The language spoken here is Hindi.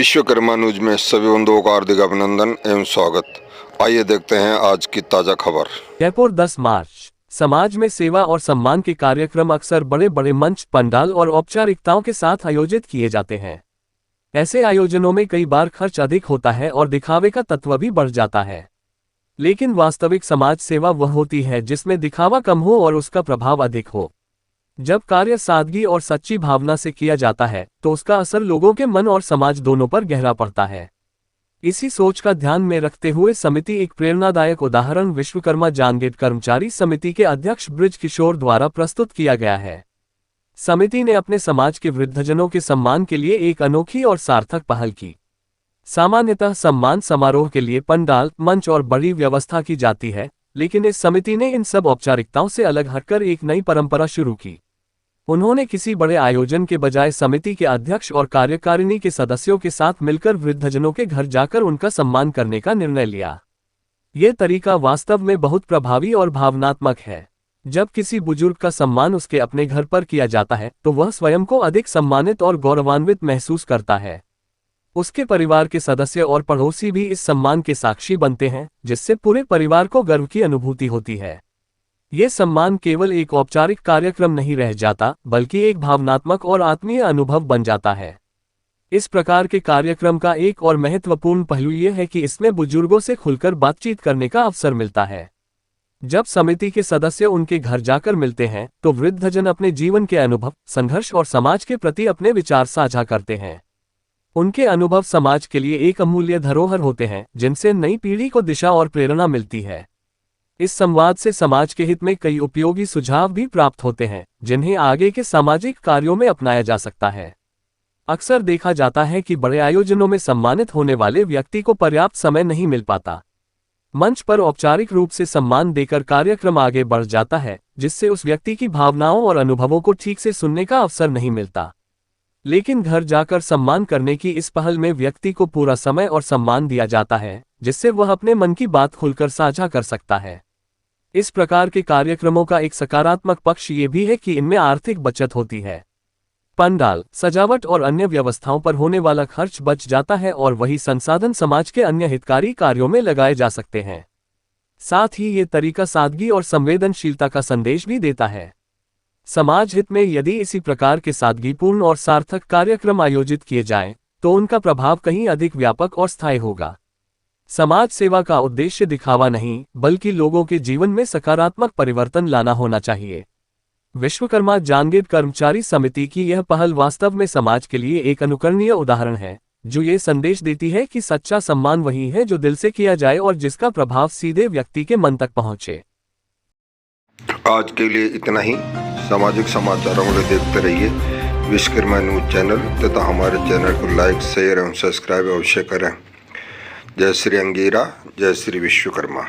विश्वकर्मा न्यूज में सभी बंधुओं का हार्दिक अभिनंदन एवं स्वागत। आइए देखते हैं आज की ताजा खबर। जयपुर 10 मार्च। समाज में सेवा और सम्मान के कार्यक्रम अक्सर बड़े बड़े मंच, पंडाल और औपचारिकताओं के साथ आयोजित किए जाते हैं। ऐसे आयोजनों में कई बार खर्च अधिक होता है और दिखावे का तत्व भी बढ़ जाता है। लेकिन वास्तविक समाज सेवा वह होती है जिसमें दिखावा कम हो और उसका प्रभाव अधिक हो। जब कार्य सादगी और सच्ची भावना से किया जाता है तो उसका असर लोगों के मन और समाज दोनों पर गहरा पड़ता है। इसी सोच का ध्यान में रखते हुए समिति एक प्रेरणादायक उदाहरण विश्वकर्मा जांगेट कर्मचारी समिति के अध्यक्ष ब्रिज किशोर द्वारा प्रस्तुत किया गया है। समिति ने अपने समाज के वृद्धजनों के सम्मान के लिए एक अनोखी और सार्थक पहल की। सामान्यतः सम्मान समारोह के लिए पंडाल, मंच और बड़ी व्यवस्था की जाती है, लेकिन इस समिति ने इन सब औपचारिकताओं से अलग हटकर एक नई परंपरा शुरू की। उन्होंने किसी बड़े आयोजन के बजाय समिति के अध्यक्ष और कार्यकारिणी के सदस्यों के साथ मिलकर वृद्धजनों के घर जाकर उनका सम्मान करने का निर्णय लिया। ये तरीका वास्तव में बहुत प्रभावी और भावनात्मक है। जब किसी बुजुर्ग का सम्मान उसके अपने घर पर किया जाता है तो वह स्वयं को अधिक सम्मानित और गौरवान्वित महसूस करता है। उसके परिवार के सदस्य और पड़ोसी भी इस सम्मान के साक्षी बनते हैं, जिससे पूरे परिवार को गर्व की अनुभूति होती है। ये सम्मान केवल एक औपचारिक कार्यक्रम नहीं रह जाता, बल्कि एक भावनात्मक और आत्मीय अनुभव बन जाता है। इस प्रकार के कार्यक्रम का एक और महत्वपूर्ण पहलू ये है कि इसमें बुजुर्गों से खुलकर बातचीत करने का अवसर मिलता है। जब समिति के सदस्य उनके घर जाकर मिलते हैं तो वृद्धजन अपने जीवन के अनुभव, संघर्ष और समाज के प्रति अपने विचार साझा करते हैं। उनके अनुभव समाज के लिए एक अमूल्य धरोहर होते हैं, जिनसे नई पीढ़ी को दिशा और प्रेरणा मिलती है। इस संवाद से समाज के हित में कई उपयोगी सुझाव भी प्राप्त होते हैं, जिन्हें आगे के सामाजिक कार्यों में अपनाया जा सकता है। अक्सर देखा जाता है कि बड़े आयोजनों में सम्मानित होने वाले व्यक्ति को पर्याप्त समय नहीं मिल पाता। मंच पर औपचारिक रूप से सम्मान देकर कार्यक्रम आगे बढ़ जाता है, जिससे उस व्यक्ति की भावनाओं और अनुभवों को ठीक से सुनने का अवसर नहीं मिलता। लेकिन घर जाकर सम्मान करने की इस पहल में व्यक्ति को पूरा समय और सम्मान दिया जाता है, जिससे वह अपने मन की बात खुलकर साझा कर सकता है। इस प्रकार के कार्यक्रमों का एक सकारात्मक पक्ष ये भी है कि इनमें आर्थिक बचत होती है। पंडाल, सजावट और अन्य व्यवस्थाओं पर होने वाला खर्च बच जाता है और वही संसाधन समाज के अन्य हितकारी कार्यों में लगाए जा सकते हैं। साथ ही ये तरीका सादगी और संवेदनशीलता का संदेश भी देता है। समाज हित में यदि इसी प्रकार के सादगीपूर्ण और सार्थक कार्यक्रम आयोजित किए जाएं, तो उनका प्रभाव कहीं अधिक व्यापक और स्थायी होगा। समाज सेवा का उद्देश्य दिखावा नहीं, बल्कि लोगों के जीवन में सकारात्मक परिवर्तन लाना होना चाहिए। विश्वकर्मा जांगेट कर्मचारी समिति की यह पहल वास्तव में समाज के लिए एक अनुकरणीय उदाहरण है, जो ये संदेश देती है कि सच्चा सम्मान वही है जो दिल से किया जाए और जिसका प्रभाव सीधे व्यक्ति के मन तक पहुंचे। आज के लिए इतना ही। सामाजिक समाचारों को देखते रहिए विश्वकर्मा न्यूज चैनल तथा हमारे चैनल को लाइक, शेयर एवं सब्सक्राइब अवश्य करें। जय श्री अंगीरा, जय श्री विश्वकर्मा।